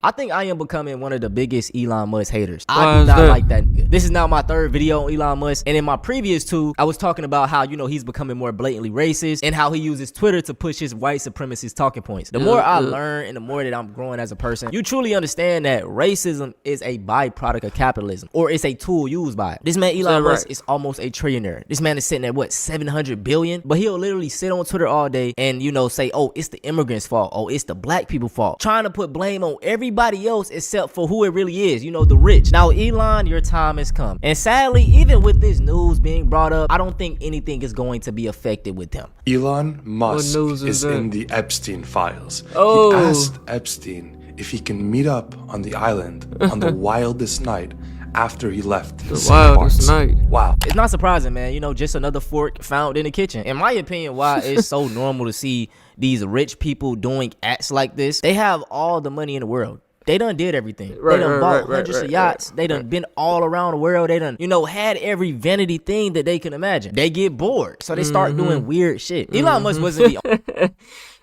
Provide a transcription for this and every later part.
I think I am becoming one of the biggest Elon Musk haters. Why I do is not that? like that nigga. This is now my third video on Elon Musk. And in my previous two, I was talking about how, he's becoming more blatantly racist and how he uses Twitter to push his white supremacist talking points. The more I learn and the more that I'm growing as a person, you truly understand that racism is a byproduct of capitalism, or it's a tool used by it. This man, Elon Musk, is almost a trillionaire. This man is sitting at what, 700 billion? But he'll literally sit on Twitter all day and, say, oh, it's the immigrants' fault. Oh, it's the black people's fault. Trying to put blame on everybody else except for who it really is, the rich. Now, Elon, your time has come. And sadly, even with this news being brought up, I don't think anything is going to be affected with him. Elon Musk is in the Epstein files. He asked Epstein if he can meet up on the island on the wildest night after he left the wildest night. Wow. It's not surprising, man. Just another fork found in the kitchen. In my opinion, why it's so normal to see these rich people doing acts like this. They have all the money in the world. They done did everything. They done bought hundreds of yachts. They done been all around the world. They done, had every vanity thing that they can imagine. They get bored, so they start doing weird shit. Elon Musk wasn't the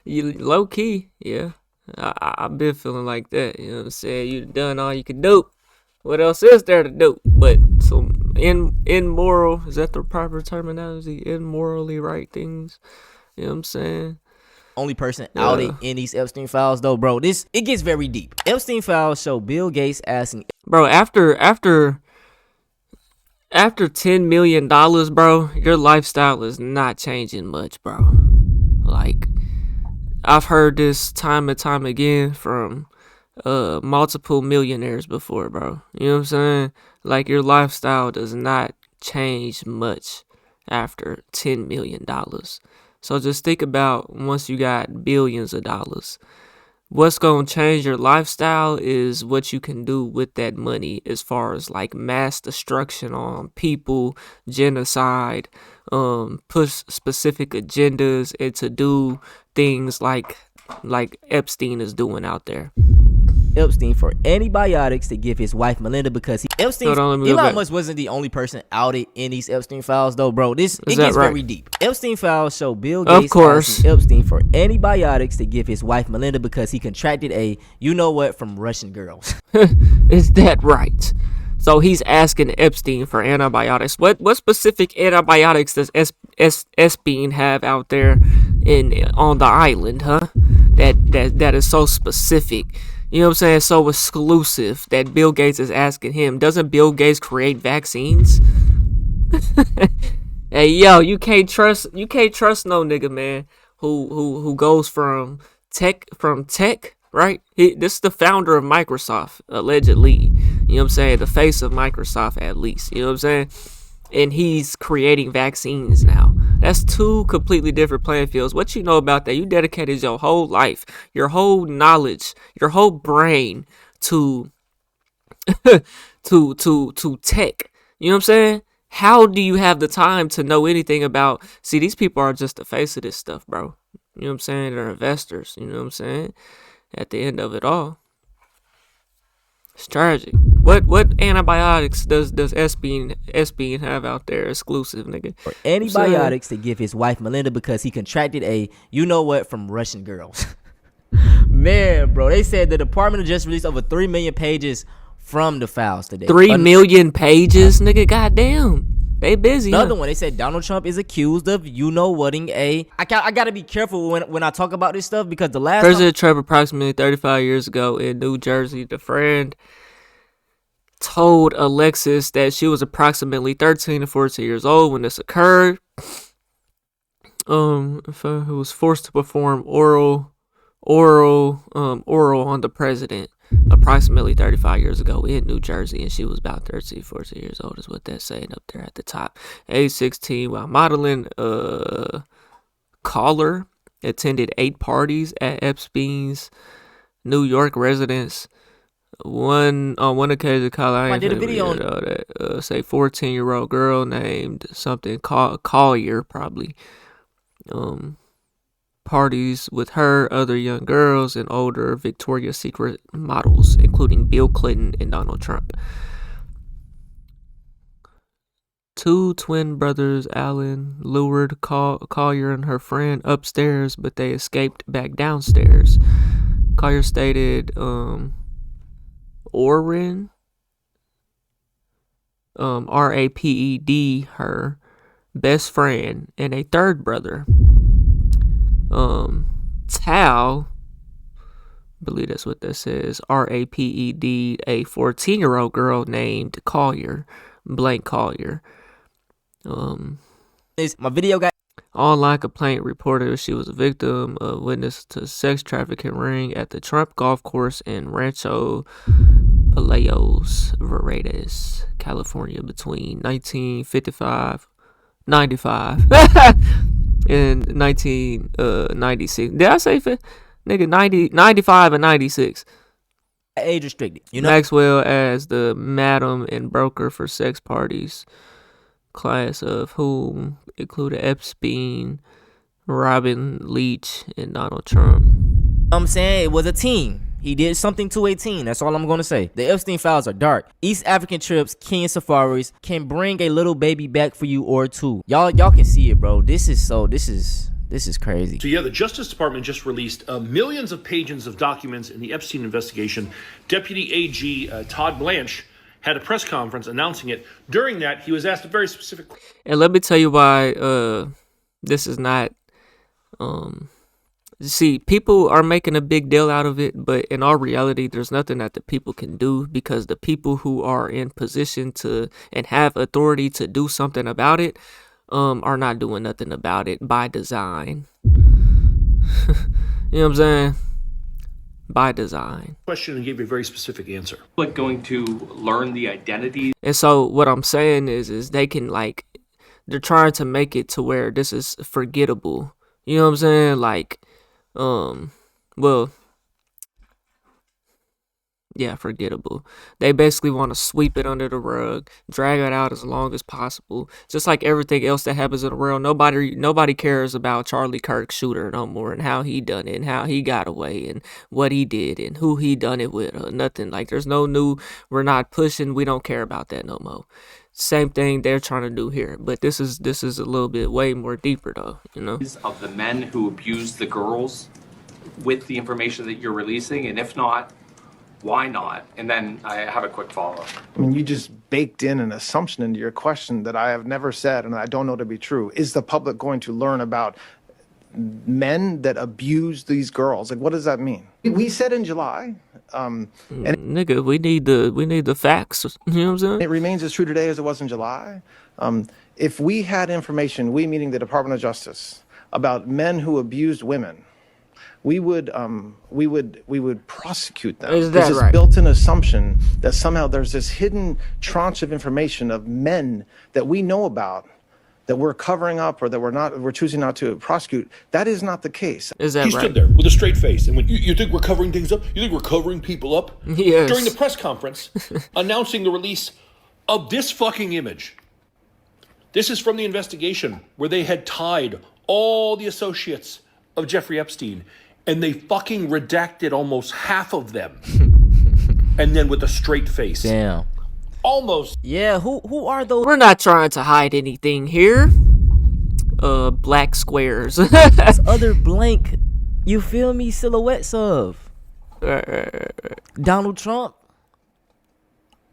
low key, yeah. I've been feeling like that. You know what I'm saying? You done all you can do. What else is there to do? But some immoral, is that the proper terminology? Immorally right things. You know what I'm saying? Only person outed in these Epstein files, though, bro. It gets very deep. Epstein files show Bill Gates asking, bro, after $10 million, bro, your lifestyle is not changing much, bro. Like, I've heard this time and time again from multiple millionaires before, bro. You know what I'm saying? Like, your lifestyle does not change much after $10 million. So just think about once you got billions of dollars. What's going to change your lifestyle is what you can do with that money as far as like mass destruction on people, genocide, push specific agendas, and to do things like Epstein is doing out there. Epstein for antibiotics to give his wife Melinda because Elon Musk wasn't the only person outed in these Epstein files, though, bro. It gets very deep. Epstein files show Bill Gates asking Epstein for antibiotics to give his wife Melinda because he contracted a from Russian girls. Is that right? So he's asking Epstein for antibiotics. What specific antibiotics does Epstein have out there on the island, huh? That is so specific. You know what I'm saying? So exclusive that Bill Gates is asking him. Doesn't Bill Gates create vaccines? Hey, yo, you can't trust no nigga, man, who goes from tech, right? This is the founder of Microsoft, allegedly. You know what I'm saying? The face of Microsoft, at least. You know what I'm saying? And he's creating vaccines now. That's two completely different playing fields. What you know about that? You dedicated your whole life, your whole knowledge, your whole brain to to tech. You know what I'm saying? How do you have the time to know anything about? See, these people are just the face of this stuff, bro. You know what I'm saying? They're investors. You know what I'm saying? At the end of it all, it's tragic. What antibiotics does Epstein have out there exclusive, nigga? For antibiotics to give his wife Melinda because he contracted a from Russian girls. Man, bro, they said the Department just released over 3 million pages from the files today. 3 million pages, nigga, goddamn. They busy. Another one, they said Donald Trump is accused of whatting a. I gotta be careful when I talk about this stuff because the last President Trump, approximately 35 years ago in New Jersey, the friend told Alexis that she was approximately 13 to 14 years old when this occurred. Who was forced to perform oral on the president approximately 35 years ago in New Jersey, and she was about 13, 14 years old is what they're saying up there at the top. Age 16, while modeling, Caller attended 8 parties at Epstein's New York residence. On one occasion, Caller did a video on that. Say 14-year-old girl named something Collier, probably. Parties with her, other young girls, and older Victoria's Secret models, including Bill Clinton and Donald Trump. 2 twin brothers, Alan, lured Collier and her friend upstairs, but they escaped back downstairs. Collier stated Oren, Raped, her best friend, and a third brother, Tal, I believe that's what that says, Raped, a 14-year-old girl named Collier, Blank Collier. My video got online complaint reported she was a victim of witness to sex trafficking ring at the Trump golf course in Rancho Palos Verdes, California between 95 and 1996. Did I say nigga 95 and 96? age restricted. You know, Maxwell as the madam and broker for sex parties, class of whom included Epstein, Robin Leach, and Donald Trump. I'm saying it was a team. He did something to a team. That's all I'm going to say. The Epstein files are dark. East African trips, Kenyan safaris can bring a little baby back for you or two. Y'all can see it, bro. This is crazy. So yeah, the Justice Department just released millions of pages of documents in the Epstein investigation. Deputy AG Todd Blanche had a press conference announcing it. During that, he was asked a very specific question. And let me tell you why this is not... See, people are making a big deal out of it, but in all reality, there's nothing that the people can do, because the people who are in position to and have authority to do something about it are not doing nothing about it by design. You know what I'm saying? By design. Question and gave a very specific answer. Like going to learn the identity. And so what I'm saying is they can, like, they're trying to make it to where this is forgettable. You know what I'm saying? Like, well, yeah, forgettable. They basically want to sweep it under the rug, drag it out as long as possible. Just like everything else that happens in the world, nobody cares about Charlie Kirk's shooter no more, and how he done it, and how he got away, and what he did, and who he done it with, or nothing. Like, there's no new, we're not pushing, we don't care about that no more. Same thing they're trying to do here, but this is a little bit way more deeper though, you know? Of the men who abused the girls with the information that you're releasing, and if not, why not? And then I have a quick follow-up. I mean, you just baked in an assumption into your question that I have never said and I don't know to be true. Is the public going to learn about men that abuse these girls? Like, what does that mean? We said in July, and nigga, we need the facts. You know what I'm saying? it remains as true today as it was in July. If we had information, we meaning the Department of Justice, about men who abused women, we would prosecute them. Is that There's this right? built-in assumption that somehow there's this hidden tranche of information of men that we know about that we're covering up, or that we're choosing not to prosecute. That is not the case. Is that He right? stood there with a straight face, and when you think we're covering things up? You think we're covering people up? Yes. During the press conference, announcing the release of this fucking image. This is from the investigation where they had tied all the associates of Jeffrey Epstein, and they fucking redacted almost half of them. And then with a straight face. Damn. Almost. Yeah, who are those? We're not trying to hide anything here. Black squares. Other blank, you feel me, silhouettes of Donald Trump,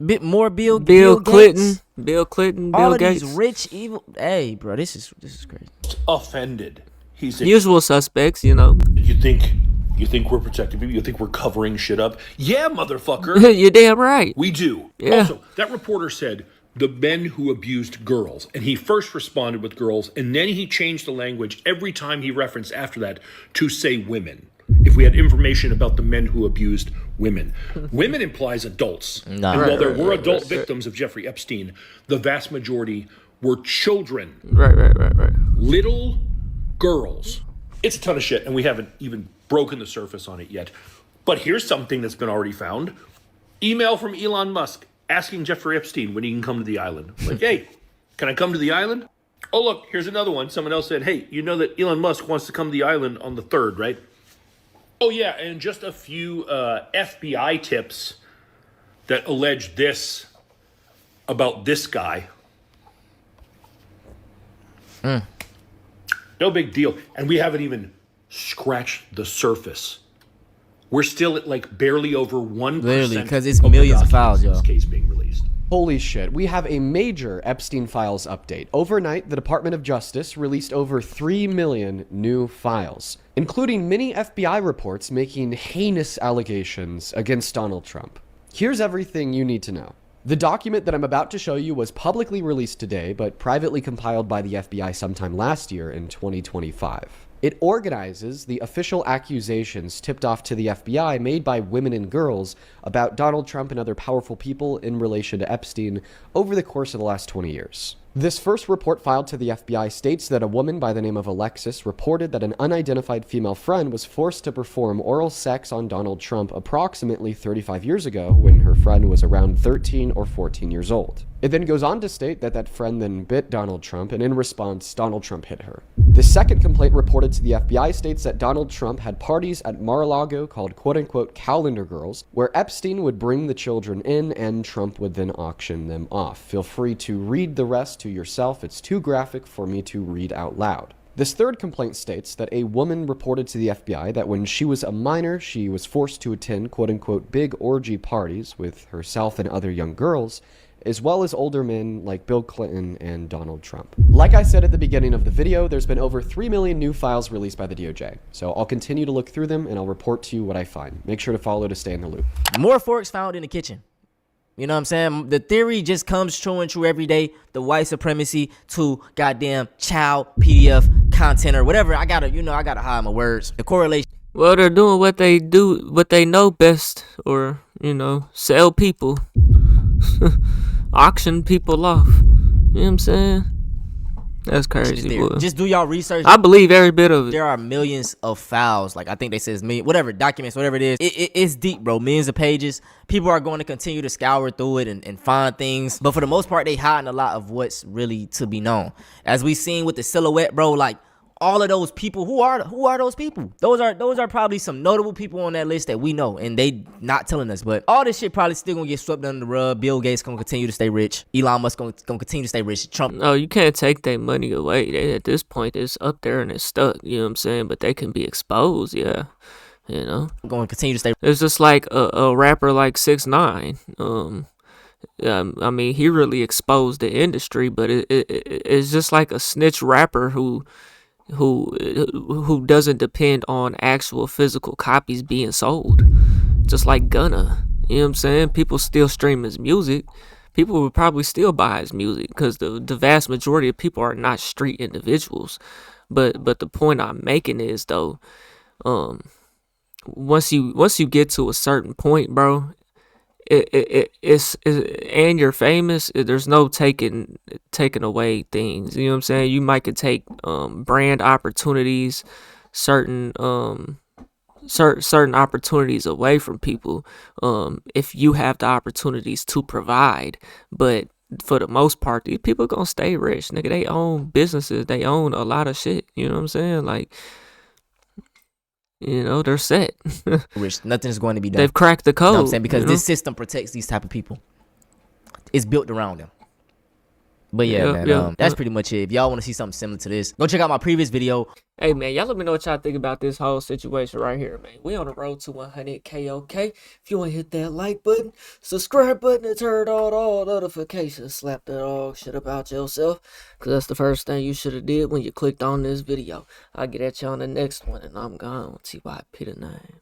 bit more Bill Clinton, Gates, Bill Clinton, all Bill of Gates. these rich evil. Hey, bro, this is crazy. Offended. He's Usual suspects, you know. You think we're protecting people? You think we're covering shit up? Yeah, motherfucker. You're damn right. We do. Yeah. Also, that reporter said the men who abused girls, and he first responded with girls, and then he changed the language every time he referenced after that to say women. If we had information about the men who abused women. Women implies adults. No. And while there were right, adult right. victims of Jeffrey Epstein, the vast majority were children. Right. Little girls. It's a ton of shit, and we haven't even broken the surface on it yet. But here's something that's been already found. Email from Elon Musk asking Jeffrey Epstein when he can come to the island. Like, hey, can I come to the island? Oh, look, here's another one. Someone else said, hey, you know that Elon Musk wants to come to the island on the 3rd, right? Oh, yeah, and just a few FBI tips that allege this about this guy. No big deal. And we haven't even scratched the surface We're still at like barely over 1% Literally, because it's of the millions of files, documents in yo. this case being released. Holy shit, we have a major Epstein Files update. Overnight, the Department of Justice released over 3 million new files, including many FBI reports making heinous allegations against Donald Trump. Here's everything you need to know. The document that I'm about to show you was publicly released today, but privately compiled by the FBI sometime last year in 2025. It organizes the official accusations tipped off to the FBI made by women and girls about Donald Trump and other powerful people in relation to Epstein over the course of the last 20 years. This first report filed to the FBI states that a woman by the name of Alexis reported that an unidentified female friend was forced to perform oral sex on Donald Trump approximately 35 years ago when her friend was around 13 or 14 years old. It then goes on to state that that friend then bit Donald Trump, and in response, Donald Trump hit her. The second complaint reported to the FBI states that Donald Trump had parties at Mar-a-Lago called quote-unquote calendar girls, where Epstein would bring the children in and Trump would then auction them off. Feel free to read the rest to yourself. It's too graphic for me to read out loud. This third complaint states that a woman reported to the FBI that when she was a minor, she was forced to attend quote-unquote big orgy parties with herself and other young girls, as well as older men like Bill Clinton and Donald Trump. Like I said at the beginning of the video, there's been over 3 million new files released by the DOJ. So I'll continue to look through them and I'll report to you what I find. Make sure to follow to stay in the loop. More forks found in the kitchen. You know what I'm saying? The theory just comes true and true every day. The white supremacy to goddamn child PDF content or whatever. I gotta hide my words. The correlation. Well, they're doing what they do, what they know best, or, sell people. Auction people off. You know what I'm saying? That's crazy, boy. Just do y'all research. I believe every bit of it. There are millions of files. Like, I think they says whatever, documents, whatever it is. It's deep, bro. Millions of pages. People are going to continue to scour through it and find things. But for the most part, they hiding a lot of what's really to be known. As we seen with the silhouette, bro, like, all of those people, who are those people? Those are probably some notable people on that list that we know, and they not telling us. But all this shit probably still gonna get swept under the rug. Bill Gates gonna continue to stay rich. Elon Musk gonna continue to stay rich. Trump. No, you can't take their money away. At this point, it's up there and it's stuck. You know what I'm saying? But they can be exposed. Yeah, Gonna continue to stay. It's just like a rapper like 6ix9ine. I mean, he really exposed the industry, but it's just like a snitch rapper who doesn't depend on actual physical copies being sold, just like Gunna. You know what I'm saying? People still stream his music. People would probably still buy his music because the vast majority of people are not street individuals. But the point I'm making is, though, once you get to a certain point, bro, it's and you're famous, there's no taking away things. You know what I'm saying? You might could take brand opportunities, certain opportunities away from people if you have the opportunities to provide. But for the most part, these people gonna stay rich, nigga. They own businesses, they own a lot of shit. You know what I'm saying? Like, they're set. Rich. Nothing's going to be done. They've cracked the code. You know what I'm saying? Because this system protects these type of people. It's built around them. But that's pretty much it. If y'all want to see something similar to this, go check out my previous video. Hey, man, y'all let me know what y'all think about this whole situation right here, man. We on the road to 100K, okay? If you want to hit that like button, subscribe button, and turn on all notifications. Slap that all shit about yourself, because that's the first thing you should have did when you clicked on this video. I'll get at you on the next one, and I'm gone. TYP the name.